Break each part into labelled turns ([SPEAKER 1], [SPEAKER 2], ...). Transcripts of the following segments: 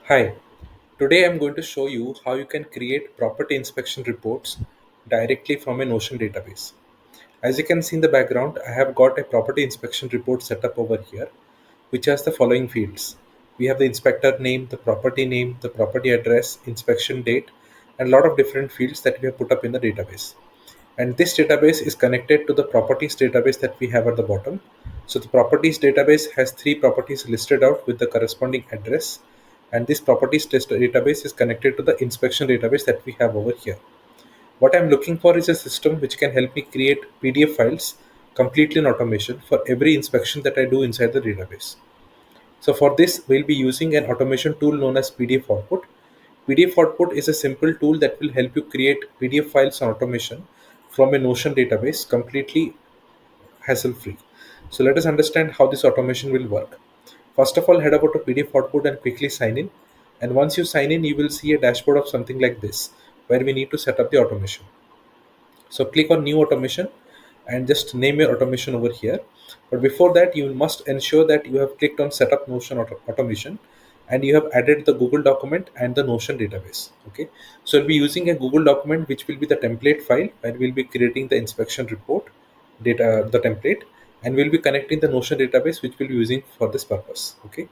[SPEAKER 1] Hi, today I'm going to show you how you can create property inspection reports directly from a Notion database. As you can see in the background, I have got a property inspection report set up over here, which has the following fields. We have the inspector name, the property address, inspection date, and a lot of different fields that we have put up in the database. And this database is connected to the properties database that we have at the bottom. So the properties database has three properties listed out with the corresponding address, and this properties test database is connected to the inspection database that we have over here. What I'm looking for is a system which can help me create PDF files completely in automation for every inspection that I do inside the database. So for this, we'll be using an automation tool known as PDF Output. PDF Output is a simple tool that will help you create PDF files on automation from a Notion database completely hassle free. So let us understand how this automation will work. First of all, head over to PDF Output and quickly sign in. And once you sign in, you will see a dashboard of something like this where we need to set up the automation. So click on new automation and just name your automation over here. But before that, you must ensure that you have clicked on setup Notion automation and you have added the Google document and the Notion database. Okay. So we'll be using a Google document, which will be the template file where we'll be creating the inspection report data, the template, and we'll be connecting the Notion database, which we'll be using for this purpose. Okay.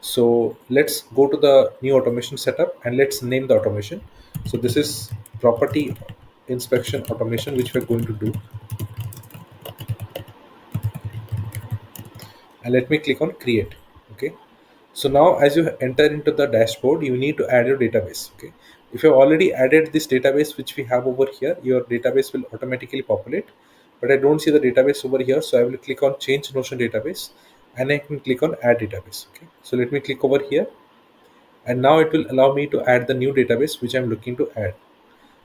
[SPEAKER 1] So let's go to the new automation setup and let's name the automation. So this is property inspection automation, which we're going to do. And let me click on create. Okay. So now as you enter into the dashboard, you need to add your database. Okay. If you've already added this database, which we have over here, your database will automatically populate. But I don't see the database over here. So I will click on change Notion database and I can click on add database. Okay. So let me click over here and now it will allow me to add the new database which I'm looking to add.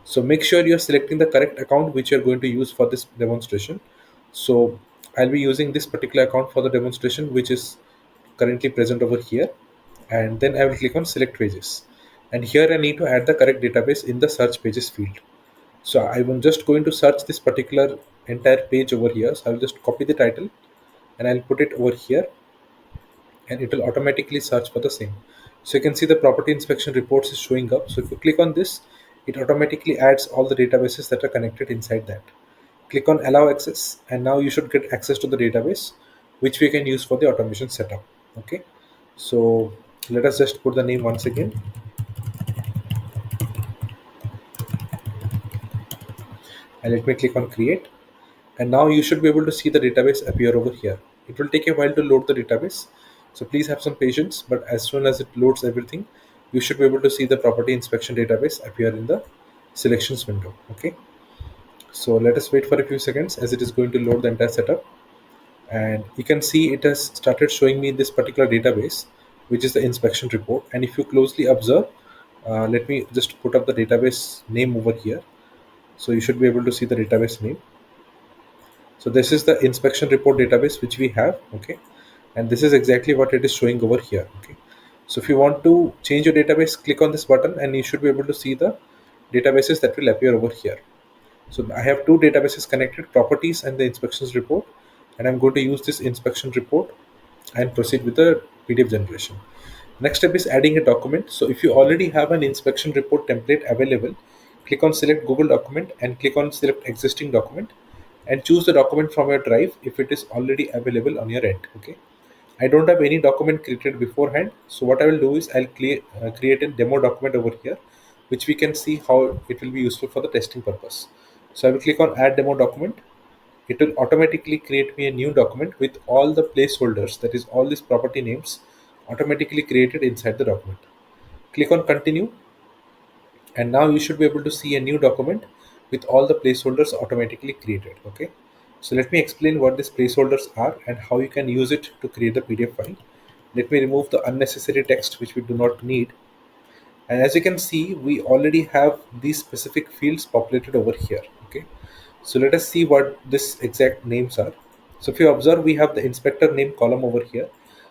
[SPEAKER 1] So make sure you're selecting the correct account which you're going to use for this demonstration. So I'll be using this particular account for the demonstration, which is currently present over here. And then I will click on select pages. And here I need to add the correct database in the search pages field. So I'm just going to search this particular entire page over here. So I'll just copy the title and I'll put it over here and it will automatically search for the same. So you can see the property inspection reports is showing up. So if you click on this, it automatically adds all the databases that are connected inside that. Click on allow access and now you should get access to the database, which we can use for the automation setup. Okay. So let us just put the name once again and let me click on create. And now you should be able to see the database appear over here. It will take a while to load the database, so please have some patience, but as soon as it loads everything, you should be able to see the property inspection database appear in the selections window. Okay, so let us wait for a few seconds as it is going to load the entire setup, and you can see it has started showing me this particular database, which is the inspection report. And if you closely observe, let me just put up the database name over here, so you should be able to see the database name. So this is the inspection report database which we have. Okay, and this is exactly what it is showing over here. Okay, so if you want to change your database, click on this button and you should be able to see the databases that will appear over here. So I have two databases connected, properties and the inspections report, and I'm going to use this inspection report and proceed with the PDF generation. Next step is adding a document. So if you already have an inspection report template available, click on select Google document and click on select existing document and choose the document from your drive if it is already available on your end. Okay, I don't have any document created beforehand, so what I will do is I'll create a demo document over here, which we can see how it will be useful for the testing purpose. So I will click on add demo document. It will automatically create me a new document with all the placeholders, that is all these property names automatically created inside the document. Click on continue and now you should be able to see a new document with all the placeholders automatically created. Okay, so let me explain what these placeholders are and how you can use it to create the PDF file. Let me remove the unnecessary text which we do not need, and as you can see, we already have these specific fields populated over here. Okay, so let us see what this exact names are. So if you observe, we have the inspector name column over here,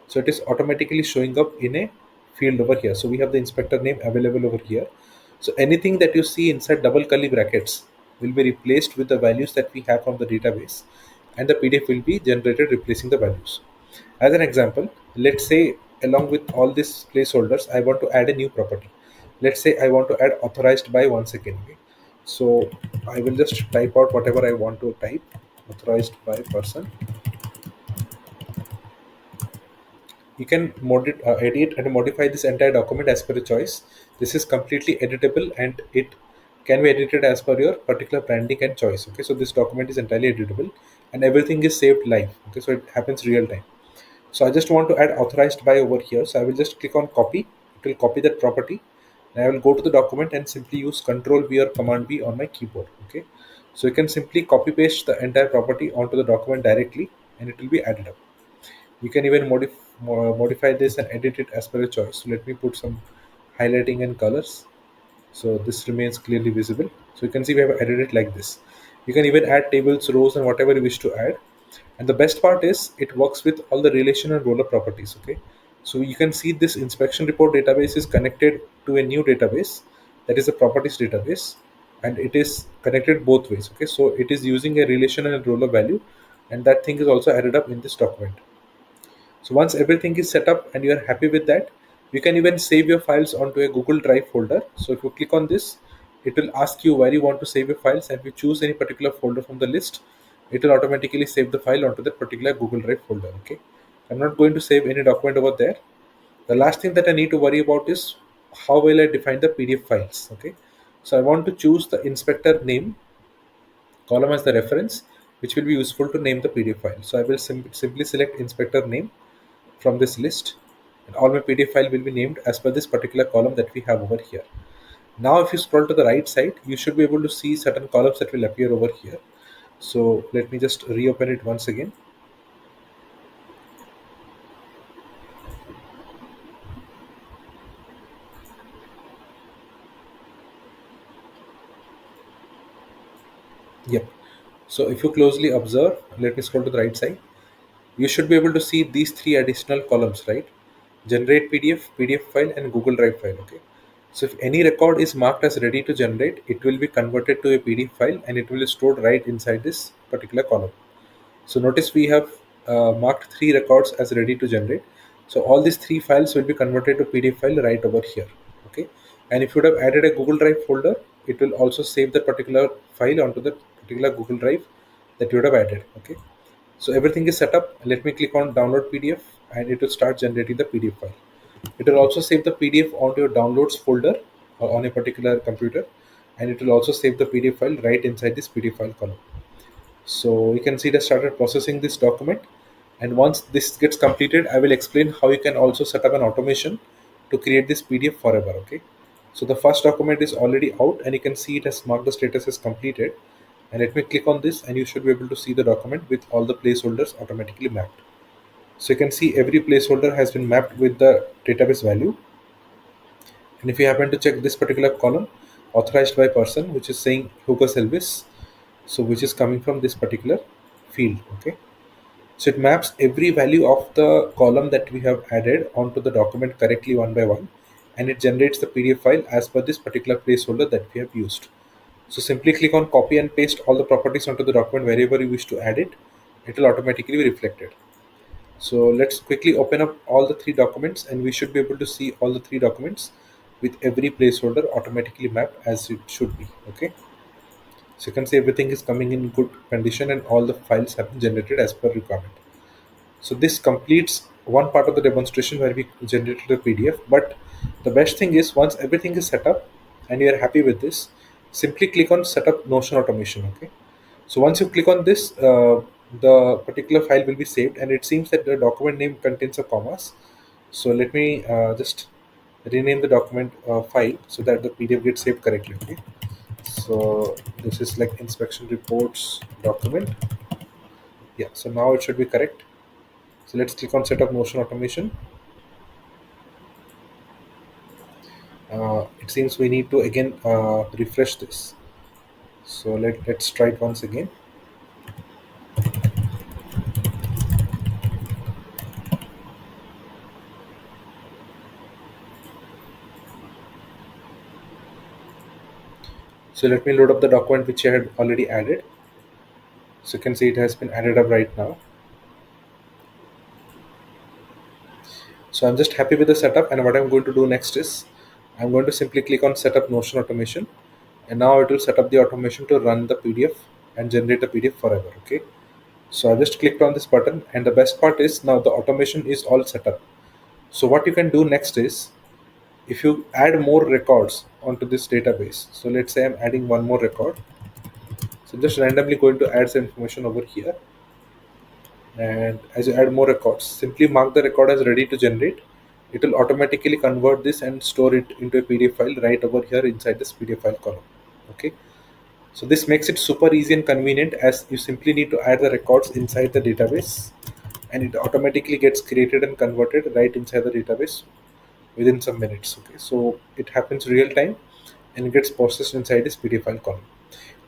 [SPEAKER 1] so it is automatically showing up in a field over here. So we have the inspector name available over here. So anything that you see inside double curly brackets will be replaced with the values that we have from the database, and the PDF will be generated replacing the values. As an example, let's say along with all these placeholders, I want to add a new property. Let's say I want to add authorized by once again. Okay? So I will just type out whatever I want to type, authorized by person. You can edit and modify this entire document as per your choice. This is completely editable and it can be edited as per your particular branding and choice. Okay, so this document is entirely editable and everything is saved live. Okay, so it happens real time. So I just want to add authorized by over here. So I will just click on copy. It will copy that property. And I will go to the document and simply use Control V or Command V on my keyboard. Okay. So you can simply copy paste the entire property onto the document directly and it will be added up. You can even modify this and edit it as per your choice. So let me put some highlighting and colors. So this remains clearly visible. So you can see we have added it like this. You can even add tables, rows, and whatever you wish to add. And the best part is it works with all the relation and roller properties. Okay, so you can see this inspection report database is connected to a new database, that is a properties database, and it is connected both ways. Okay, so it is using a relation and a roller value, and that thing is also added up in this document. So once everything is set up and you are happy with that, you can even save your files onto a Google Drive folder. So if you click on this, it will ask you where you want to save your files, and if you choose any particular folder from the list, it will automatically save the file onto that particular Google Drive folder. Okay, I'm not going to save any document over there. The last thing that I need to worry about is how will I define the PDF files. Okay, so I want to choose the inspector name column as the reference, which will be useful to name the PDF file. So I will simply select inspector name from this list, and all my PDF file will be named as per this particular column that we have over here. Now if you scroll to the right side, you should be able to see certain columns that will appear over here. So let me just reopen it once again. Yep. So if you closely observe, let me scroll to the right side. You should be able to see these three additional columns, right? Generate PDF, PDF file, and Google Drive file. Okay. So if any record is marked as ready to generate, it will be converted to a PDF file and it will be stored right inside this particular column. So notice we have marked three records as ready to generate. So all these three files will be converted to PDF file right over here. Okay. And if you would have added a Google Drive folder, it will also save that particular file onto the particular Google Drive that you would have added. Okay. So everything is set up. Let me click on download PDF and it will start generating the PDF file. It will also save the PDF onto your downloads folder on a particular computer, and it will also save the PDF file right inside this PDF file column. So you can see it has started processing this document, and once this gets completed, I will explain how you can also set up an automation to create this PDF forever. Okay, so the first document is already out and you can see it has marked the status as completed, and let me click on this and you should be able to see the document with all the placeholders automatically mapped. So you can see every placeholder has been mapped with the database value, and if you happen to check this particular column, authorized by person, which is saying Hugo Selvis, so which is coming from this particular field. Okay, so it maps every value of the column that we have added onto the document correctly one by one, and it generates the PDF file as per this particular placeholder that we have used. So simply click on copy and paste all the properties onto the document wherever you wish to add it. It will automatically be reflected. So let's quickly open up all the three documents and we should be able to see all the three documents with every placeholder automatically mapped as it should be. Okay. So you can see everything is coming in good condition and all the files have been generated as per requirement. So this completes one part of the demonstration where we generated the PDF. But the best thing is once everything is set up and you are happy with this, simply click on setup Notion automation. Okay. So once you click on this, the particular file will be saved, and it seems that the document name contains a commas. So let me just rename the document file so that the PDF gets saved correctly. Okay. So this is like inspection reports document. Yeah. So now it should be correct. So let's click on setup Notion automation. It seems we need to again refresh this. So let's try it once again. So let me load up the document which I had already added. So you can see it has been added up right now. So I'm just happy with the setup, and what I'm going to do next is I'm going to simply click on setup Notion automation, and now it will set up the automation to run the PDF and generate the PDF forever. Okay. So I just clicked on this button, and the best part is now the automation is all set up. So what you can do next is if you add more records onto this database. So let's say I'm adding one more record. So just randomly going to add some information over here. And as you add more records, simply mark the record as ready to generate. It will automatically convert this and store it into a PDF file right over here inside this PDF file column. Okay. So this makes it super easy and convenient, as you simply need to add the records inside the database and it automatically gets created and converted right inside the database within some minutes. Okay, so it happens real time and it gets processed inside this PDF file column.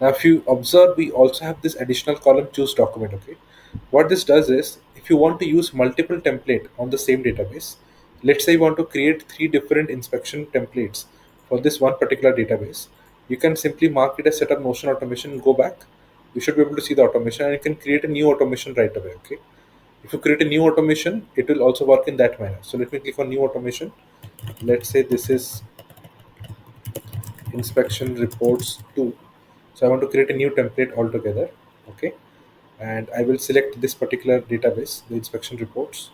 [SPEAKER 1] Now, if you observe, we also have this additional column choose document. Okay, what this does is if you want to use multiple template on the same database, let's say you want to create 3 different inspection templates for this one particular database, you can simply mark it as setup Notion automation, go back, you should be able to see the automation, and you can create a new automation right away. Okay, if you create a new automation, it will also work in that manner. So let me click on new automation. Let's say this is inspection reports 2. So I want to create a new template altogether. Okay, and I will select this particular database, the inspection reports,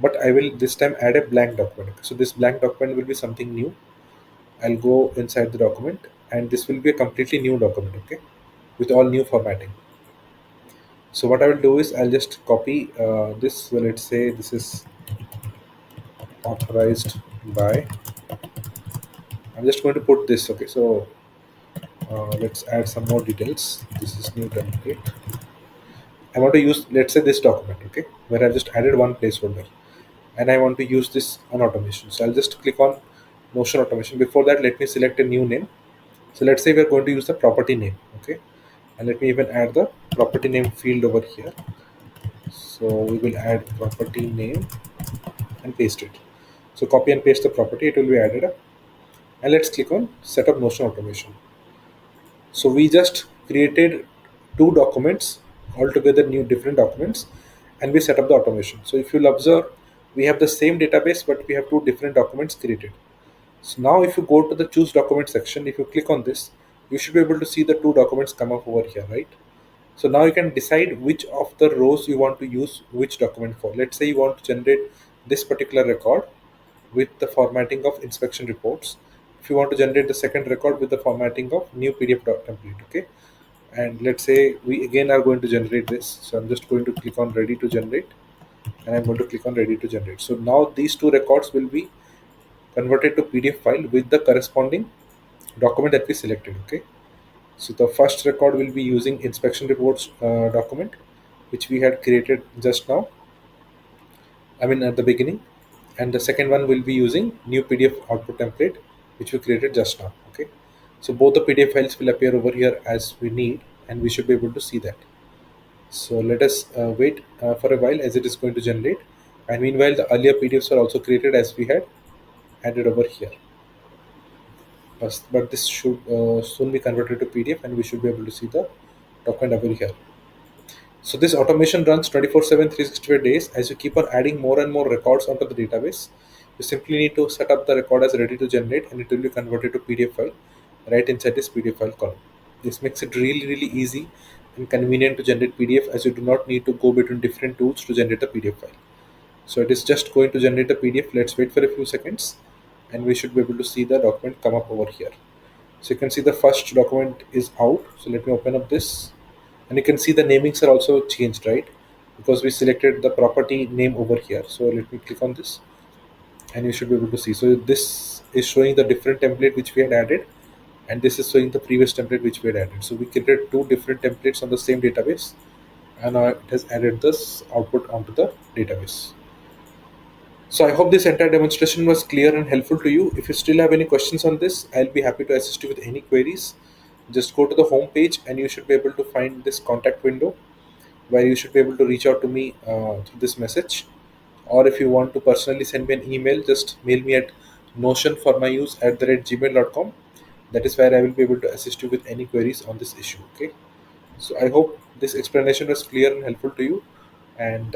[SPEAKER 1] but I will this time add a blank document. So this blank document will be something new. I'll go inside the document, and this will be a completely new document. Okay, with all new formatting. So what I will do is I'll just copy this. So let's say this is authorized by. I'm just going to put this. Okay, so let's add some more details. This is new template. I want to use, let's say, this document. Okay, where I just added one placeholder, and I want to use this on automation. So I'll just click on Notion automation. Before that, let me select a new name. So let's say we're going to use the property name. Okay, and let me even add the property name field over here. So we will add property name and paste it. So copy and paste the property, it will be added up. And let's click on setup Notion automation. So we just created 2 documents, altogether new different documents, and we set up the automation. So if you'll observe, we have the same database, but we have 2 different documents created. So now if you go to the choose document section, if you click on this, you should be able to see the 2 documents come up over here, right? So now you can decide which of the rows you want to use which document for. Let's say you want to generate this particular record with the formatting of inspection reports. If you want to generate the second record with the formatting of new PDF template. Okay, and let's say we again are going to generate this. So I'm just going to click on ready to generate, and I'm going to click on ready to generate. So now these 2 records will be converted to PDF file with the corresponding document that we selected. Okay, so the first record will be using inspection reports document, which we had created just now, I mean at the beginning, and the second one will be using new PDF output template, which we created just now. Okay, so both the PDF files will appear over here as we need, and we should be able to see that. So let us wait for a while as it is going to generate, and meanwhile the earlier PDFs are also created as we had added over here. But this should soon be converted to PDF, and we should be able to see the document over here. So this automation runs 24/7, 365 days. As you keep on adding more and more records onto the database, you simply need to set up the record as ready to generate, and it will be converted to PDF file right inside this PDF file column. This makes it really easy and convenient to generate PDF, as you do not need to go between different tools to generate a PDF file. So it is just going to generate a PDF. Let's wait for a few seconds, and we should be able to see the document come up over here. So you can see the first document is out. So let me open up this, and you can see the namings are also changed, right? Because we selected the property name over here. So let me click on this, and you should be able to see. So this is showing the different template which we had added, and this is showing the previous template which we had added. So we created 2 different templates on the same database, and it has added this output onto the database. So I hope this entire demonstration was clear and helpful to you. If you still have any questions on this, I'll be happy to assist you with any queries. Just go to the home page, and you should be able to find this contact window where you should be able to reach out to me through this message. Or if you want to personally send me an email, just mail me at notionformyuse@gmail.com. That is where I will be able to assist you with any queries on this issue. Okay. So I hope this explanation was clear and helpful to you. And